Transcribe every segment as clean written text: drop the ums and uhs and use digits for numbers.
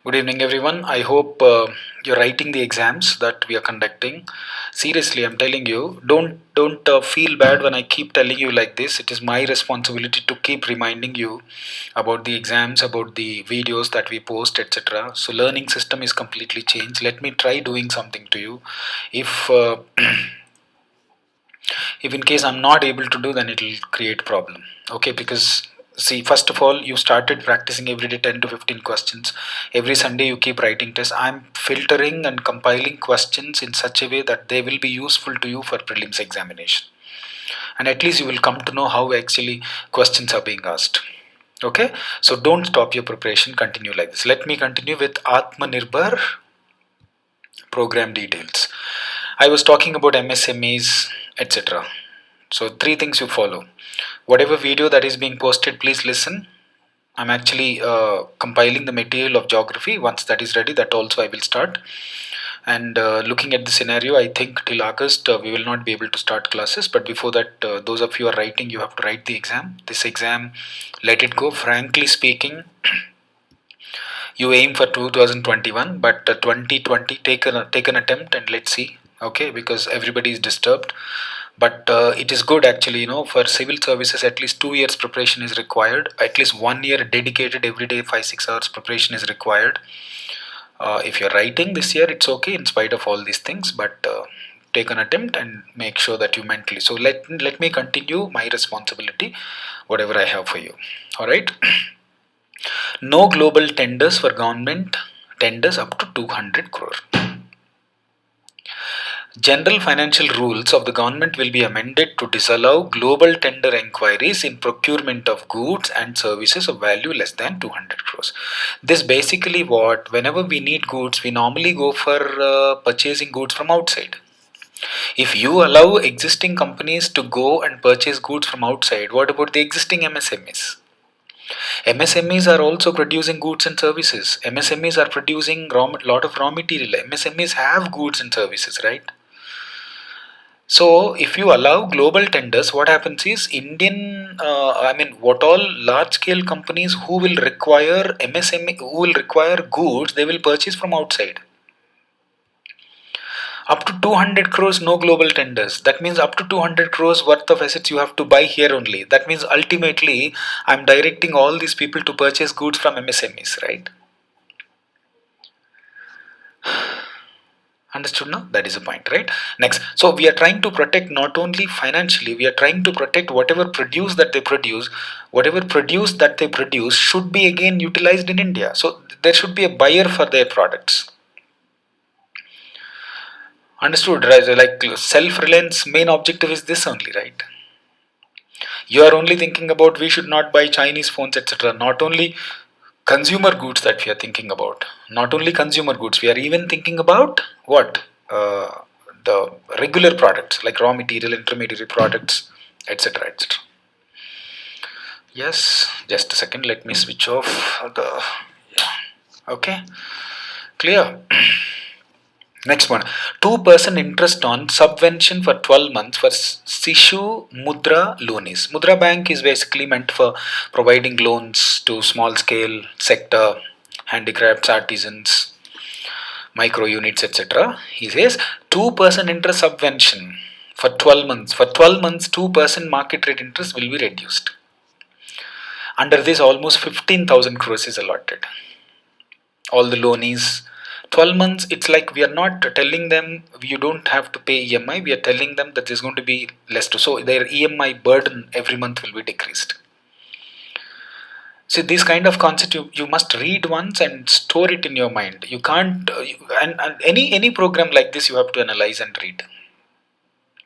Good evening, everyone. I hope you're writing the exams that we are conducting. Seriously, I'm telling you, don't feel bad when I keep telling you like this. It is my responsibility to keep reminding you about the exams, about the videos that we post, etc. So, learning system is completely changed. Let me try doing something to you. If if in case I'm not able to do, then it will create problem. Okay, because see, first of all, you started practicing every day 10 to 15 questions. Every Sunday you keep writing tests. I'm filtering and compiling questions in such a way that they will be useful to you for prelims examination, and at least you will come to know how actually questions are being asked. Okay, so don't stop your preparation, continue like this. Let me continue with Atmanirbhar program details. I was talking about MSMEs, etc. So, three things you follow. Whatever video that is being posted, please listen. I'm actually compiling the material of geography. Once that is ready, that also I will start. And looking at the scenario, I think till August we will not be able to start classes. But before that, those of you who are writing, you have to write the exam. This exam, let it go. Frankly speaking, you aim for 2021, but 2020 take an attempt and let's see. Okay, because everybody is disturbed, but it is good actually, for civil services at least 2 years preparation is required, at least 1 year dedicated every day 5-6 hours preparation is required. If you're writing this year, it's okay in spite of all these things, but take an attempt and make sure that you mentally. So let me continue my responsibility, whatever I have for you. All right. No global tenders for government tenders up to 200 crore. General financial rules of the government will be amended to disallow global tender inquiries in procurement of goods and services of value less than 200 crores. This basically what, whenever we need goods, we normally go for purchasing goods from outside. If you allow existing companies to go and purchase goods from outside, what about the existing MSMEs? MSMEs are also producing goods and services. MSMEs are producing lot of raw material. MSMEs have goods and services, right? So, if you allow global tenders, what happens is what all large scale companies who will require MSME, who will require goods, they will purchase from outside. Up to 200 crores, no global tenders. That means up to 200 crores worth of assets you have to buy here only. That means ultimately, I'm directing all these people to purchase goods from MSMEs, right? Understood now? That is the point, right? Next, so we are trying to protect not only financially, we are trying to protect whatever produce that they produce should be again utilized in India. So there should be a buyer for their products. Understood, right? Like self-reliance main objective is this only, right? You are only thinking about we should not buy Chinese phones, etc. Not only consumer goods that we are thinking about, not only consumer goods, we are even thinking about what? The regular products like raw material, intermediary products, etc. etc. Yes, just a second, let me switch off the. Yeah. Okay, clear. Next one, 2% interest on subvention for 12 months for Sishu Mudra loanies. Mudra Bank is basically meant for providing loans to small scale sector, handicrafts, artisans, micro units, etc. He says 2% interest subvention for 12 months. For 12 months, 2% market rate interest will be reduced. Under this, almost 15,000 crores is allotted. All the loanies, 12 months, it's like we are not telling them you don't have to pay EMI, we are telling them that there's going to be less to, so their EMI burden every month will be decreased. See, this kind of concept you must read once and store it in your mind. You can't and any program like this you have to analyze and read.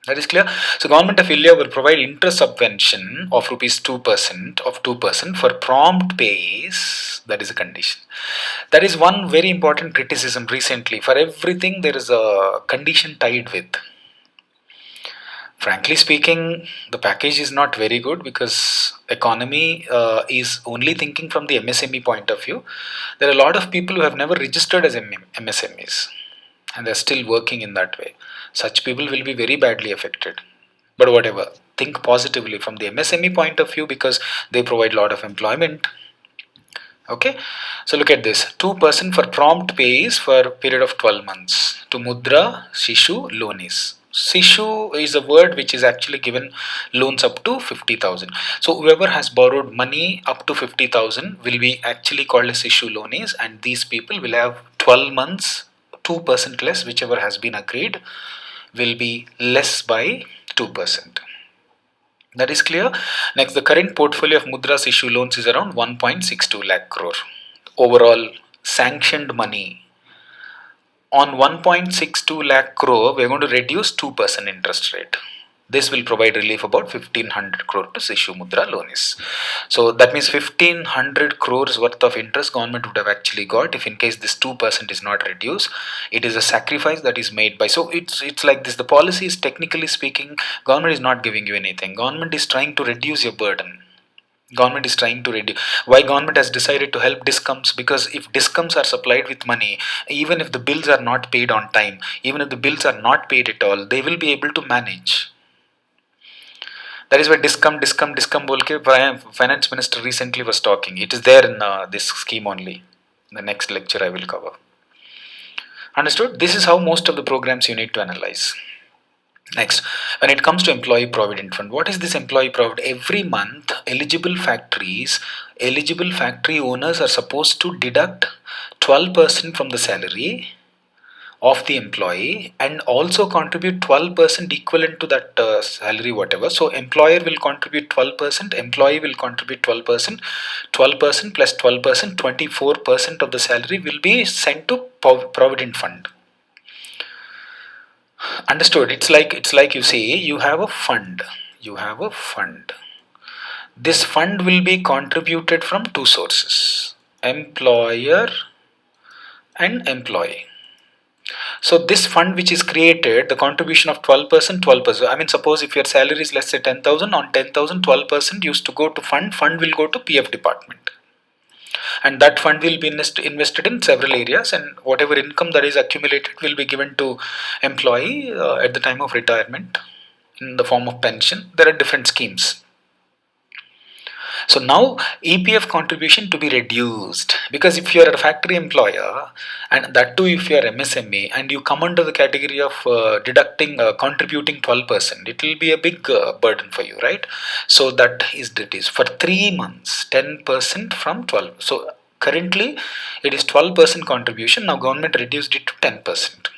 That is clear. So, Government of India will provide interest subvention of rupees 2% for prompt pays. That is a condition. That is one very important criticism recently. For everything, there is a condition tied with. Frankly speaking, the package is not very good because economy is only thinking from the MSME point of view. There are a lot of people who have never registered as MSMEs and they're still working in that way. Such people will be very badly affected. But whatever, think positively from the MSME point of view because they provide a lot of employment. Okay, so look at this. 2% for prompt pays for a period of 12 months to Mudra Shishu Lonis. Sishu is a word which is actually given loans up to 50,000. So whoever has borrowed money up to 50,000 will be actually called as Sishu Lonis, and these people will have 12 months, 2% less, whichever has been agreed will be less by 2%. That is clear. Next, the current portfolio of Mudras issue loans is around 1.62 lakh crore. Overall sanctioned money on 1.62 lakh crore, we are going to reduce 2% interest rate. This will provide relief about 1500 crore to Sishu Mudra loans. So that means 1500 crores worth of interest government would have actually got if in case this 2% is not reduced. It is a sacrifice that is made by. So it's like this. The policy is technically speaking, government is not giving you anything. Government is trying to reduce your burden. Government is trying to reduce. Why government has decided to help discoms? Because if discoms are supplied with money, even if the bills are not paid on time, even if the bills are not paid at all, they will be able to manage. That is why discom bolke finance minister recently was talking. It is there in this scheme only. The next lecture I will cover. Understood? This is how most of the programs you need to analyze. Next, when it comes to employee provident fund, what is this employee provident? Every month, eligible factory owners are supposed to deduct 12% from the salary of the employee and also contribute 12% equivalent to that salary, whatever. So employer will contribute 12%, employee will contribute 12%, 12% plus 12%, 24% of the salary will be sent to provident fund. Understood? It's like you say you have a fund. This fund will be contributed from two sources: employer and employee. So this fund which is created, the contribution of 12%, 12%. I mean, suppose if your salary is, let's say, 10,000, on 10,000, 12% used to go to fund will go to PF department. And that fund will be invested in several areas, and whatever income that is accumulated will be given to employee at the time of retirement in the form of pension. There are different schemes. So now EPF contribution to be reduced, because if you are a factory employer, and that too if you are MSME and you come under the category of contributing 12%, it will be a big burden for you, right? So that is reduced for 3 months, 10% from 12. So currently it is 12% contribution. Now government reduced it to 10%.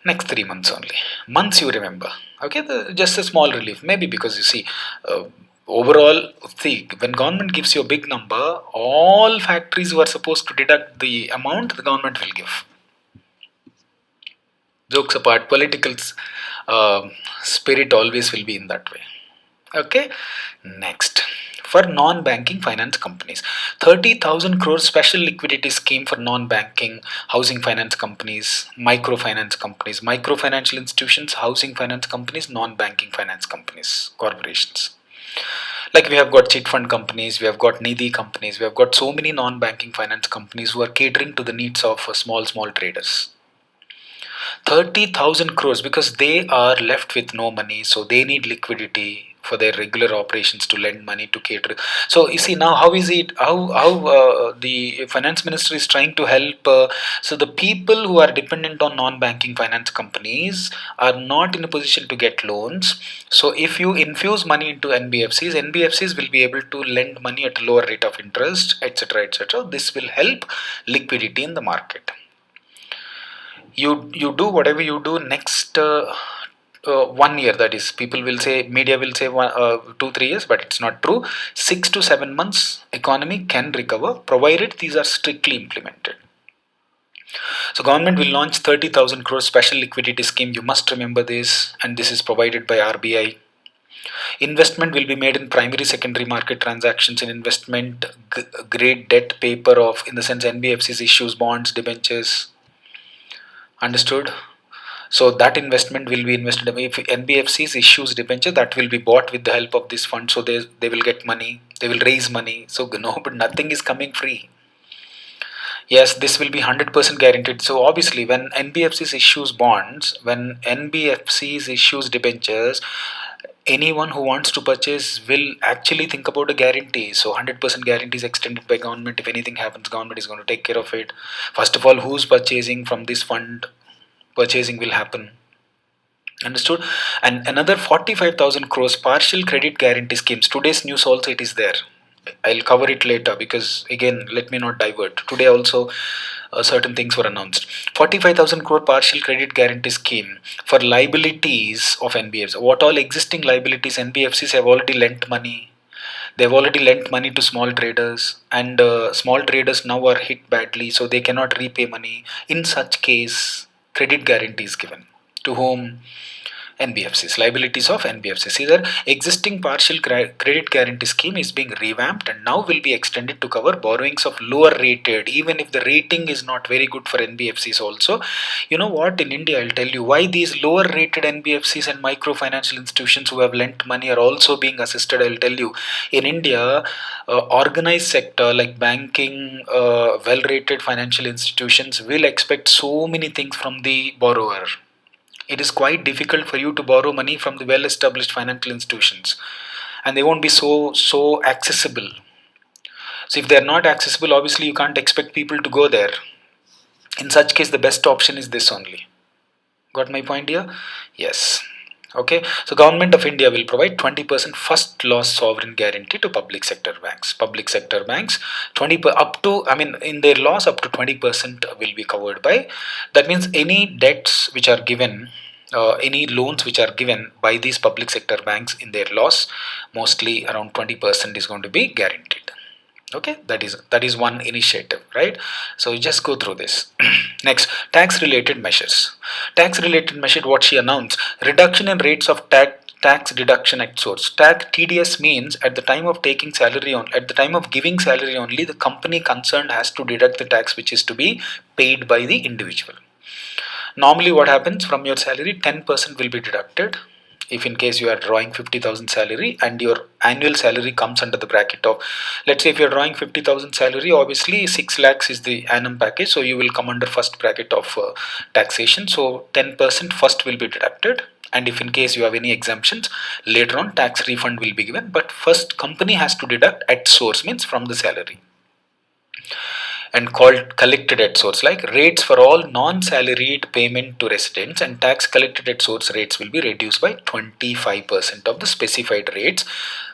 Next 3 months only. Months you remember. Okay, just a small relief. Maybe because you see, overall, see, when government gives you a big number, all factories who are supposed to deduct the amount, the government will give. Jokes apart, political spirit always will be in that way. Okay, next. For non-banking finance companies, 30,000 crore special liquidity scheme for non-banking housing finance companies, microfinance companies, microfinancial institutions, housing finance companies, non-banking finance companies, corporations. Like we have got chit fund companies, we have got Nidhi companies, we have got so many non-banking finance companies who are catering to the needs of small traders. 30,000 crores, because they are left with no money, so they need liquidity for their regular operations to lend money to cater. So you see now how is it, how the finance minister is trying to help. So the people who are dependent on non-banking finance companies are not in a position to get loans. So if you infuse money into NBFCs will be able to lend money at a lower rate of interest, etc., etc. This will help liquidity in the market. You do whatever you do next 1 year, that is, people will say, media will say 2-3 years, but it's not true. 6 to 7 months economy can recover provided these are strictly implemented. So government will launch 30,000 crore special liquidity scheme, you must remember this, and this is provided by RBI. Investment will be made in primary secondary market transactions in investment grade debt paper of, in the sense, NBFCs issues bonds, debentures. Understood? So that investment will be invested. If NBFCs issues debenture, that will be bought with the help of this fund. So they will get money, they will raise money. So no, but nothing is coming free. Yes, this will be 100% guaranteed. So obviously, when NBFCs issues bonds, when NBFCs issues debentures, anyone who wants to purchase will actually think about a guarantee. So 100% guarantee is extended by government. If anything happens, government is going to take care of it. First of all, who's purchasing from this fund? Purchasing will happen. Understood? And another 45,000 crores partial credit guarantee schemes. Today's news also it is there. I'll cover it later because again, let me not divert. Today also, certain things were announced. 45,000 crore partial credit guarantee scheme for liabilities of NBFCs. What all existing liabilities NBFCs have already lent money. They've already lent money to small traders, and small traders now are hit badly, so they cannot repay money. In such case, credit guarantee is given to whom? NBFCs, liabilities of NBFCs. Either existing partial credit guarantee scheme is being revamped and now will be extended to cover borrowings of lower rated, even if the rating is not very good for NBFCs also. You know what, in India, I'll tell you why these lower rated NBFCs and micro financial institutions who have lent money are also being assisted. I'll tell you, in India, organized sector like banking, well rated financial institutions will expect so many things from the borrower. It is quite difficult for you to borrow money from the well established financial institutions, and they won't be so accessible. So if they're not accessible, obviously you can't expect people to go there. In such case, the best option is this only. Got my point here? Yes. Okay, so Government of India will provide 20% first loss sovereign guarantee to public sector banks. Public sector banks, 20 up to, I mean, in their loss up to 20% will be covered by. That means any debts which are given, any loans which are given by these public sector banks in their loss, mostly around 20% is going to be guaranteed. Okay, that is one initiative, right? So you just go through this. Next, tax related measures. Tax related measure, what she announced: reduction in rates of tax deduction at source. Tax TDS means at the time of taking salary on at the time of giving salary only, the company concerned has to deduct the tax which is to be paid by the individual. Normally what happens, from your salary 10% will be deducted. If in case you are drawing 50,000 salary and your annual salary comes under the bracket of, let's say if you're drawing 50,000 salary, obviously 6 lakhs is the annum package, so you will come under first bracket of taxation. So 10% first will be deducted, and if in case you have any exemptions, later on tax refund will be given, but first company has to deduct at source, means from the salary. And called collected at source, like rates for all non-salaried payment to residents and tax collected at source rates will be reduced by 25% of the specified rates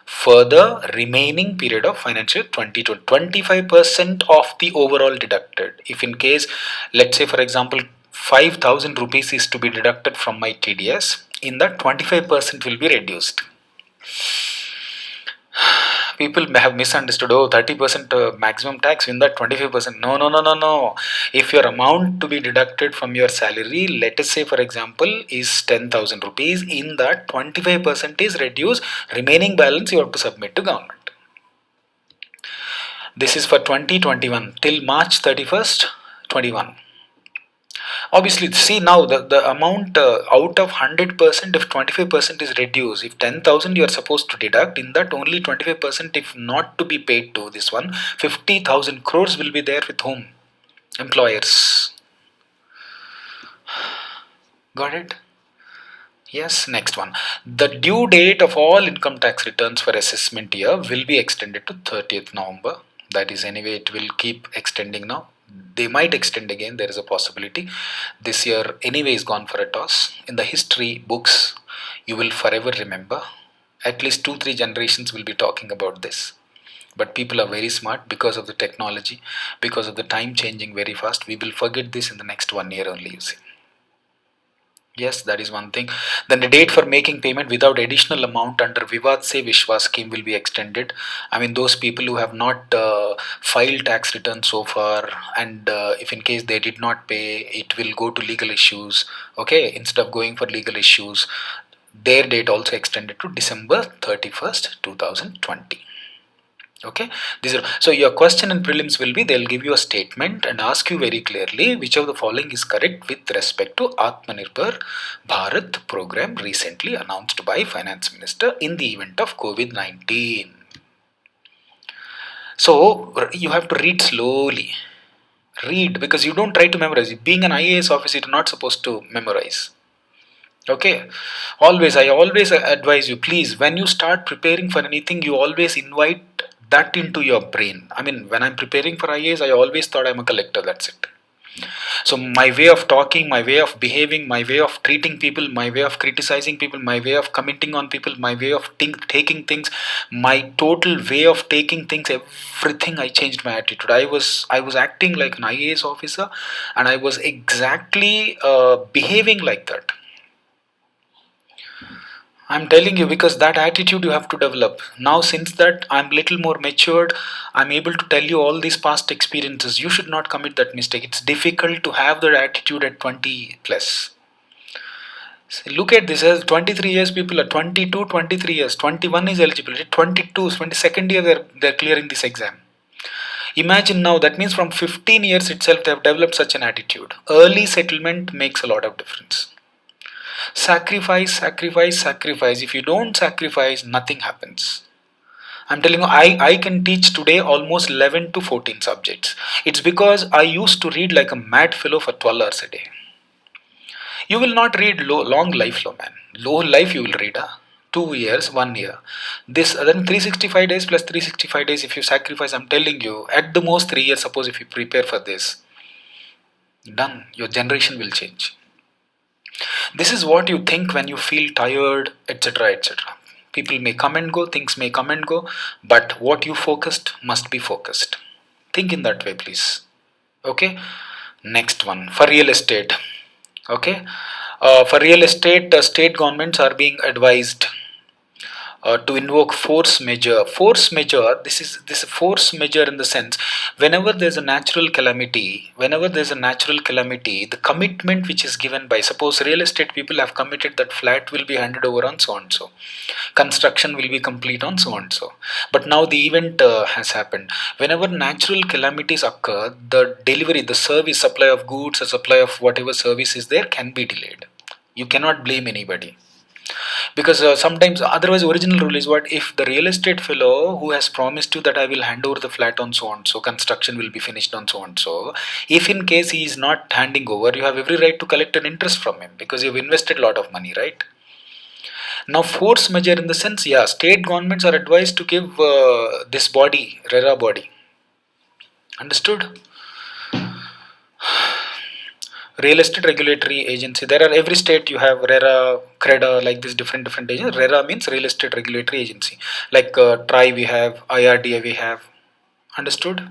for the remaining period of financial 2020. 25% of the overall deducted. If in case, let's say for example, 5,000 rupees is to be deducted from my TDS, in that 25% will be reduced. People may have misunderstood, oh, 30% maximum tax, in that 25%. No, no, no, no, no. If your amount to be deducted from your salary, let us say for example is 10,000 rupees, in that 25% is reduced, remaining balance you have to submit to government. This is for 2021 till March 31st 21. Obviously, see now the amount out of 100%, if 25% is reduced, if 10,000 you are supposed to deduct, in that only 25%, if not to be paid to this one, 50,000 crores will be there with whom? Employers. Got it? Yes, next one. The due date of all income tax returns for assessment year will be extended to 30th November. That is, anyway, it will keep extending now. They might extend again, there is a possibility. This year, anyway, is gone for a toss. In the history books, you will forever remember. At least 2-3 generations will be talking about this. But people are very smart because of the technology, because of the time changing very fast. We will forget this in the next 1 year only, you see. Yes, that is one thing. Then the date for making payment without additional amount under Vivad Se Vishwas scheme will be extended. I mean, those people who have not filed tax returns so far, and if in case they did not pay, it will go to legal issues. Okay, instead of going for legal issues, their date also extended to December 31st, 2020. Okay, so your question in prelims will be, they'll give you a statement and ask you very clearly which of the following is correct with respect to Atmanirbhar Bharat program recently announced by Finance Minister in the event of COVID-19. So you have to read slowly. Read, because you don't try to memorize. Being an IAS officer, you're not supposed to memorize. Okay, always, I always advise you, please, when you start preparing for anything, you always invite that into your brain. I mean, when I'm preparing for IAS, I always thought I'm a collector, that's it. So my way of talking, my way of behaving, my way of treating people, my way of criticizing people, my way of commenting on people, my way of taking things, my total way of taking things, everything, I changed my attitude. I was acting like an IAS officer, and I was exactly behaving like that. I'm telling you, because that attitude you have to develop. Now, since that I'm little more matured, I'm able to tell you all these past experiences. You should not commit that mistake. It's difficult to have that attitude at 20 plus. See, look at this, as 23 years people are 22, 23 years, 21 is eligibility, 22, 22nd year they're clearing this exam. Imagine now, that means from 15 years itself they have developed such an attitude. Early settlement makes a lot of difference. Sacrifice, sacrifice, sacrifice. If you don't sacrifice, nothing happens. I'm telling you, I can teach today almost 11 to 14 subjects. It's because I used to read like a mad fellow for 12 hours a day. You will not read long life, low man. Low life you will read, 2 years, 1 year. This then 365 days plus 365 days. If you sacrifice, I'm telling you, at the most 3 years. Suppose if you prepare for this, done. Your generation will change. This is what you think when you feel tired, etc., etc. People may come and go, things may come and go, but what you focused must be focused. Think in that way, please. Okay. Next one, for real estate. Okay. For real estate, state governments are being advised to invoke force majeure. Force majeure. This force majeure in the sense, whenever there's a natural calamity, the commitment which is given by, suppose real estate people have committed that flat will be handed over on so and so, construction will be complete on so and so. But now the event has happened. Whenever natural calamities occur, the delivery, the service, supply of goods, or supply of whatever service is there can be delayed. You cannot blame anybody, because sometimes, otherwise original rule is what, if the real estate fellow who has promised you that I will hand over the flat on so and so, construction will be finished on so and so, if in case he is not handing over, you have every right to collect an interest from him, because you've invested a lot of money, right? Now, force majeure in the sense, yeah, state governments are advised to give this body, RERA body. Understood? Real estate regulatory agency, there are, every state you have RERA, CREDA, like this, different agencies. RERA means real estate regulatory agency, like TRI we have, IRDA we have. Understood?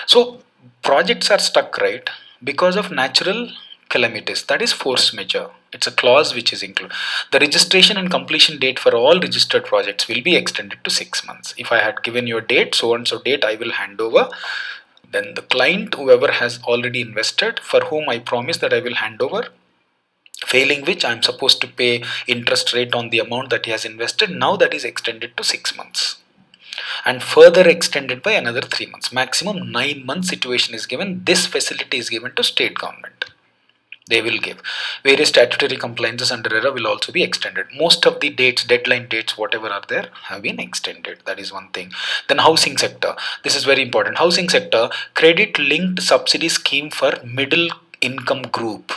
So projects are stuck, right, because of natural calamities. That is force majeure. It's a clause which is included. The registration and completion date for all registered projects will be extended to 6 months. If I had given you a date, so and so date I will hand over, then the client, whoever has already invested, for whom I promise that I will hand over, failing which I am supposed to pay interest rate on the amount that he has invested, now that is extended to 6 months, and further extended by another 3 months. Maximum 9 months situation is given. This facility is given to state government. They will give. Various statutory compliances under RERA will also be extended. Most of the dates, deadline dates, whatever are there, have been extended. That is one thing. Then housing sector. This is very important. Housing sector, credit linked subsidy scheme for middle income group.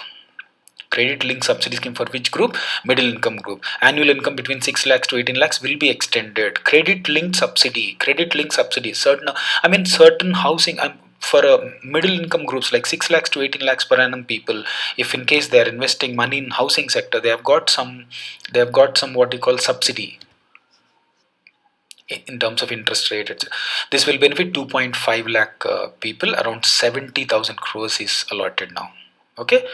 Credit linked subsidy scheme for which group? Middle income group. Annual income between 6 lakhs to 18 lakhs will be extended. Credit linked subsidy. Certain housing. For middle income groups like 6 lakhs to 18 lakhs per annum people, if in case they are investing money in housing sector, they have got some what you call subsidy in terms of interest rate. This will benefit 2.5 lakh people. Around 70,000 crores is allotted now. Okay.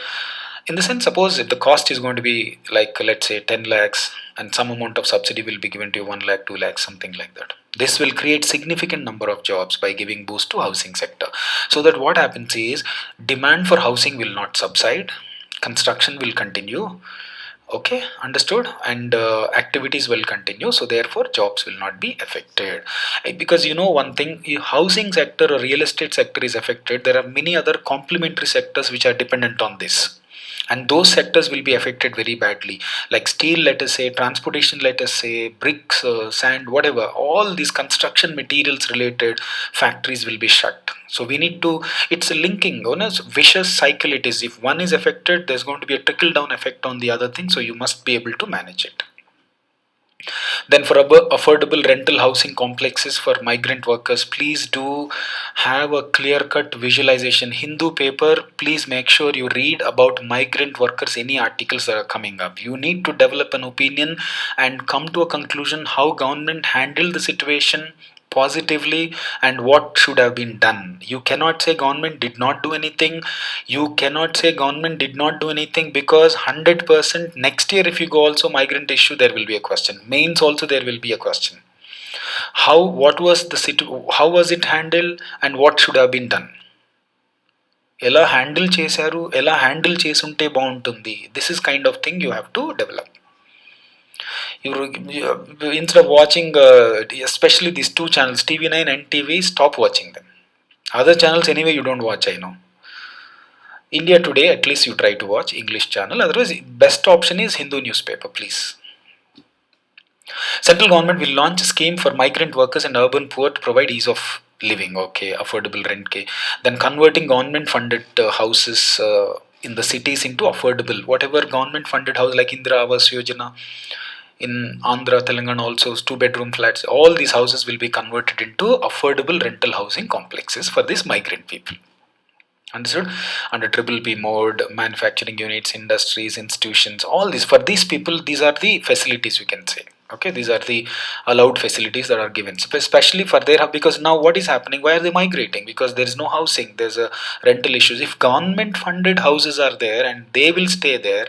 In the sense, suppose if the cost is going to be like, let's say 10 lakhs, and some amount of subsidy will be given to you, 1 lakh, 2 lakhs, something like that. This will create significant number of jobs by giving boost to housing sector. So that what happens is, demand for housing will not subside, construction will continue. Okay, understood? And activities will continue, so therefore jobs will not be affected. Because you know one thing, housing sector or real estate sector is affected, there are many other complementary sectors which are dependent on this. and those sectors will be affected very badly, like steel, let us say, transportation, let us say, bricks, sand, whatever, all these construction materials related factories will be shut. So we need to, it's a linking, vicious cycle it is. If one is affected, there's going to be a trickle down effect on the other thing, so you must be able to manage it. Then for affordable rental housing complexes for migrant workers, please do have a clear cut visualization. Hindu paper, please make sure you read about migrant workers, any articles that are coming up. You need to develop an opinion and come to a conclusion how government handled the situation positively and what should have been done. You cannot say government did not do anything. You cannot say government did not do anything, because 100% next year if you go also migrant issue, there will be a question. Mains also there will be a question. What was the how was it handled and what should have been done? ఎలా handle చేశారు, ఎలా handle చేసుంటే బాగుంటుంది, this is kind of thing you have to develop. Instead of watching, especially these two channels, TV9 and TV, stop watching them. Other channels anyway you don't watch, I know. India Today, at least you try to watch English channel. Otherwise, best option is Hindu newspaper, please. Central government will launch a scheme for migrant workers and urban poor to provide ease of living. Okay, affordable rent. Okay. Then converting government funded houses in the cities into affordable. Whatever government funded house like Indira Awas Yojana, in Andhra, Telangana also, 2-bedroom flats, all these houses will be converted into affordable rental housing complexes for these migrant people. Understood? Under triple P mode, manufacturing units, industries, institutions, all these, for these people, these are the facilities we can say. Okay, these are the allowed facilities that are given, especially for their, because now what is happening, why are they migrating? Because there is no housing, there's a rental issues. If government funded houses are there and they will stay there,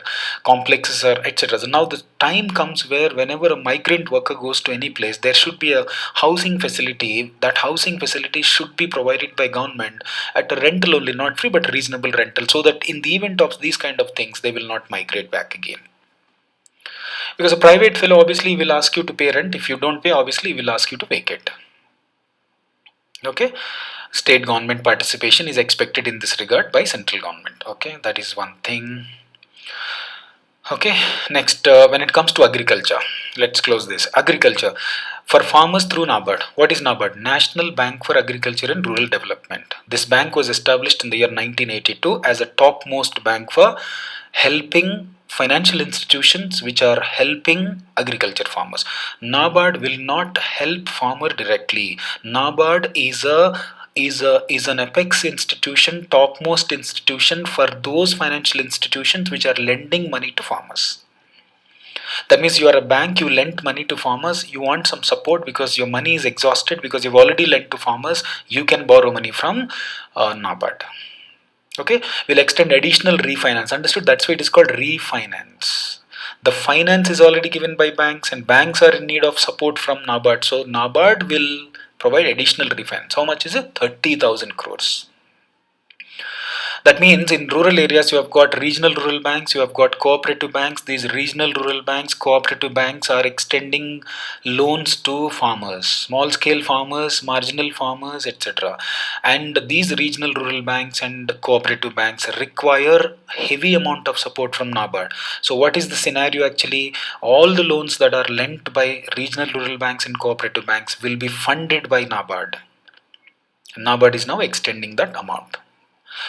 complexes are, etc. So now the time comes where whenever a migrant worker goes to any place, there should be a housing facility. That housing facility should be provided by government at a rental only, not free but reasonable rental, so that in the event of these kind of things they will not migrate back again. Because a private fellow obviously will ask you to pay rent. If you don't pay, obviously he will ask you to vacate. Okay, state government participation is expected in this regard by central government. Okay, that is one thing. Okay, next, when it comes to agriculture, let's close this. Agriculture for farmers through NABARD. What is NABARD? National Bank for Agriculture and Rural Development. This bank was established in the year 1982 as a topmost bank for helping financial institutions which are helping agriculture farmers. NABARD will not help farmer directly. NABARD is an apex institution, topmost institution for those financial institutions which are lending money to farmers. That means you are a bank, you lend money to farmers, you want some support because your money is exhausted, because you've already lent to farmers, you can borrow money from NABARD. Okay, we'll extend additional refinance. Understood? That's why it is called refinance. The finance is already given by banks and banks are in need of support from NABARD. So NABARD will provide additional refinance. How much is it? 30,000 crores. That means in rural areas you have got regional rural banks, you have got cooperative banks. These regional rural banks, cooperative banks are extending loans to farmers, small scale farmers, marginal farmers, etc. And these regional rural banks and cooperative banks require heavy amount of support from NABARD. So what is the scenario actually? All the loans that are lent by regional rural banks and cooperative banks will be funded by NABARD. NABARD is now extending that amount.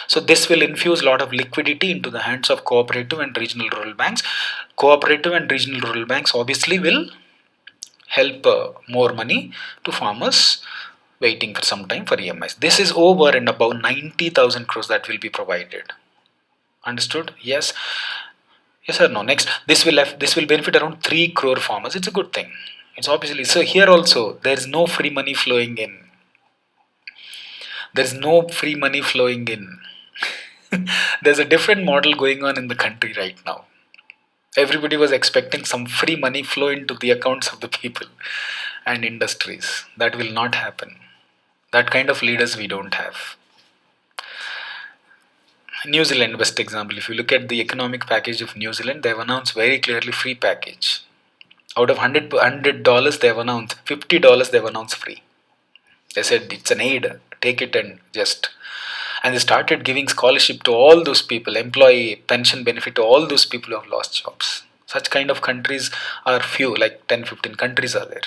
So this will infuse a lot of liquidity into the hands of cooperative and regional rural banks. Cooperative and regional rural banks obviously will help more money to farmers waiting for some time for EMIs. This is over and above 90,000 crores that will be provided. Understood? Yes. Yes or no? Next, this will benefit around 3 crore farmers. It's a good thing. It's obviously, so here also there is no free money flowing in. There's no free money flowing in. There's a different model going on in the country right now. Everybody was expecting some free money flow into the accounts of the people and industries. That will not happen. That kind of leaders we don't have. New Zealand, best example. If you look at the economic package of New Zealand, they have announced very clearly free package. Out of $100 they have announced $50 they have announced free. They said it's an aid, take it and just and they started giving scholarship to all those people, employee pension benefit to all those people who have lost jobs. Such kind of countries are few, like 10, 15 countries are there.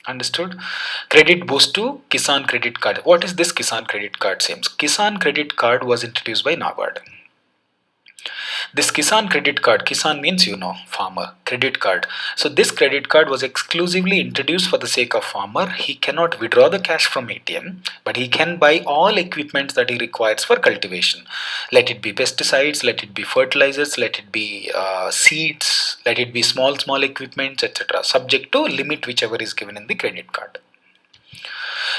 Understood? Credit boost to Kisan credit card. What is this Kisan credit card? Seems Kisan credit card was introduced by NABARD. This Kisan credit card, Kisan means farmer, credit card. So this credit card was exclusively introduced for the sake of farmer. He cannot withdraw the cash from ATM, but he can buy all equipments that he requires for cultivation. Let it be pesticides, let it be fertilizers, let it be seeds, let it be small equipments, etc. Subject to limit whichever is given in the credit card.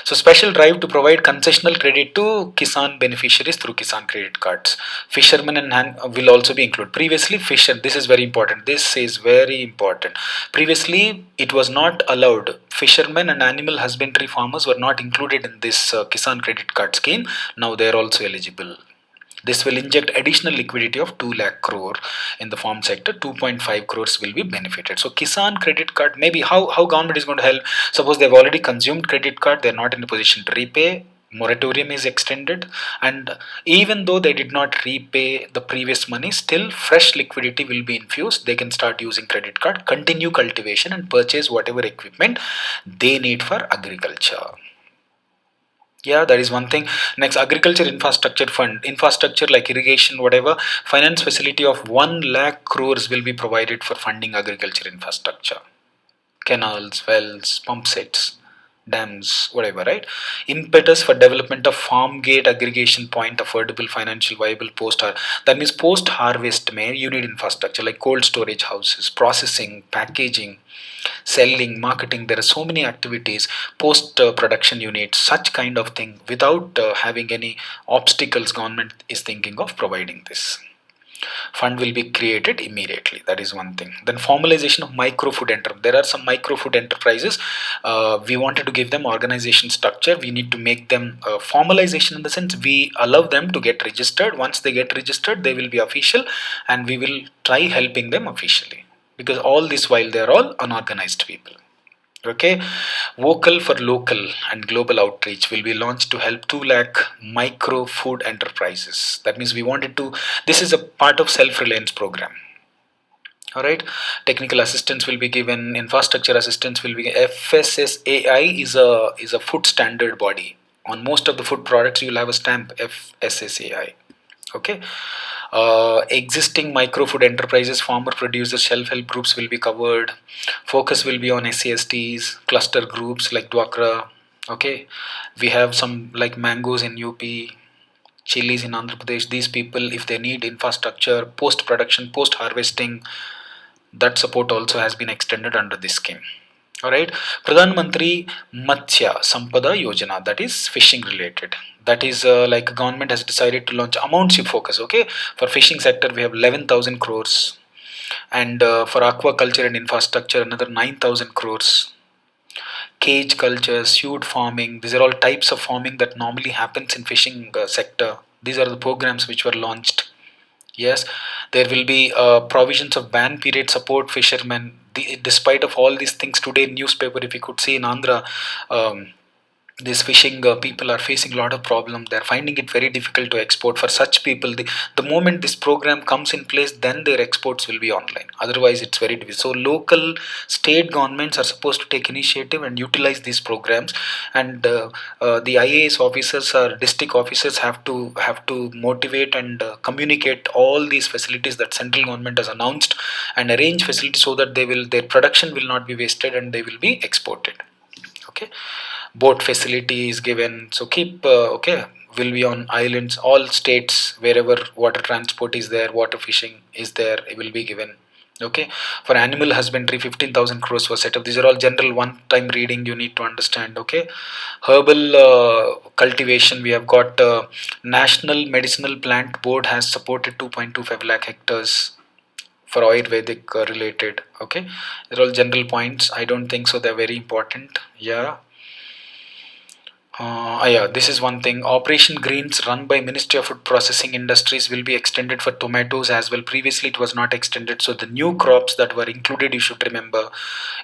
So special drive to provide concessional credit to Kisan beneficiaries through Kisan credit cards. Fishermen and will also be included. Previously, this is very important. This is very important. Previously, it was not allowed. Fishermen and animal husbandry farmers were not included in this Kisan credit card scheme. Now they are also eligible. This will inject additional liquidity of 2 lakh crore in the farm sector. 2.5 crores will be benefited. So Kisan credit card, maybe how government is going to help. Suppose they've already consumed credit card, they're not in a position to repay. Moratorium is extended, and even though they did not repay the previous money, still fresh liquidity will be infused. They can start using credit card, continue cultivation, and purchase whatever equipment they need for agriculture. Yeah, that is one thing. Next, agriculture infrastructure fund. Infrastructure like irrigation, whatever, finance facility of 1 lakh crores will be provided for funding agriculture infrastructure. Canals, wells, pump sets, dams, whatever, right? Impetus for development of farm gate aggregation point, affordable, financial viable post harvest. That means post harvest may you need infrastructure like cold storage houses, processing, packaging, selling, marketing. There are so many activities, post production units, such kind of thing. Without having any obstacles, government is thinking of providing this. Fund will be created immediately. That is one thing. Then formalization of micro food enterprise. There are some micro food enterprises. We wanted to give them organization structure. We need to make them formalization, in the sense we allow them to get registered. Once they get registered, they will be official, and we will try helping them officially, because all this while they are all unorganized people. Okay, vocal for local and global outreach will be launched to help 2 lakh micro food enterprises. That means we wanted to, this is a part of self-reliance program. All right, technical assistance will be given, infrastructure assistance will be. FSSAI is a food standard body. On most of the food products, you will have a stamp FSSAI. Okay. Existing micro food enterprises, farmer producers, self-help groups will be covered. Focus will be on SCSTs, cluster groups like Dwakra. Okay, we have some like mangoes in UP, chilies in Andhra Pradesh. These people, if they need infrastructure, post-production, post-harvesting, that support also has been extended under this scheme. Alright, Pradhan Mantri Matsya Sampada Yojana, that is fishing related. That is like government has decided to launch amounts you focus. Okay, for fishing sector we have 11,000 crores, and for aquaculture and infrastructure another 9,000 crores. Cage culture, suit farming, these are all types of farming that normally happens in fishing sector. These are the programs which were launched. Yes, there will be provisions of ban period support fishermen. Despite of all these things, today in newspaper, if you could see in Andhra, these fishing people are facing a lot of problem. They're finding it very difficult to export. For such people, the moment this program comes in place, then their exports will be online. Otherwise, it's very difficult. So local, state governments are supposed to take initiative and utilize these programs. And the IAS officers or district officers have to motivate and communicate all these facilities that central government has announced, and arrange facilities so that their production will not be wasted and they will be exported. Okay, boat facility is given. So keep okay, will be on islands, all states wherever water transport is there, water fishing is there, it will be given. Okay, for animal husbandry 15,000 crores was set up. These are all general one time reading you need to understand. Okay, herbal cultivation, we have got National Medicinal Plant Board has supported 2.25 lakh hectares for Ayurvedic related. Okay, they're all general points. I don't think so they're very important. Yeah. Yeah, this is one thing. Operation Greens, run by Ministry of Food Processing Industries, will be extended for tomatoes as well. Previously, it was not extended. So the new crops that were included, you should remember,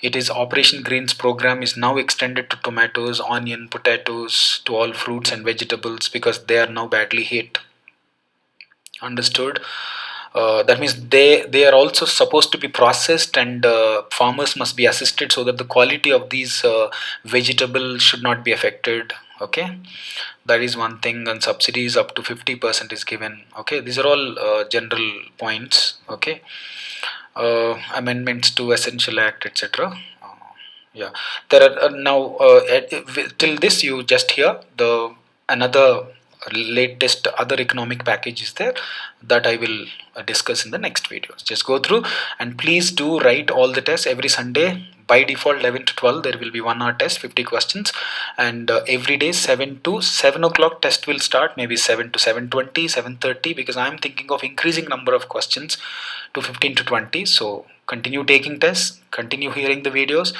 it is Operation Greens program is now extended to tomatoes, onion, potatoes, to all fruits and vegetables because they are now badly hit. Understood? That means they are also supposed to be processed, and farmers must be assisted so that the quality of these vegetables should not be affected. Okay, that is one thing. And subsidies up to 50% is given. Okay, these are all general points. Okay, amendments to Essential Act, etc. Yeah, there are now till this you just hear the another latest other economic package is there that I will discuss in the next videos. Just go through and please do write all the tests every Sunday. By default 11 to 12 there will be 1 hour test, 50 questions, and every day 7 to 7 o'clock test will start, maybe 7 to 7:20, 7:30, because I am thinking of increasing number of questions to 15 to 20. So continue taking tests, continue hearing the videos,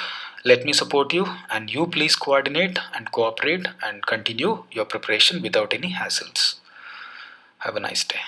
let me support you, and you please coordinate and cooperate and continue your preparation without any hassles. Have a nice day.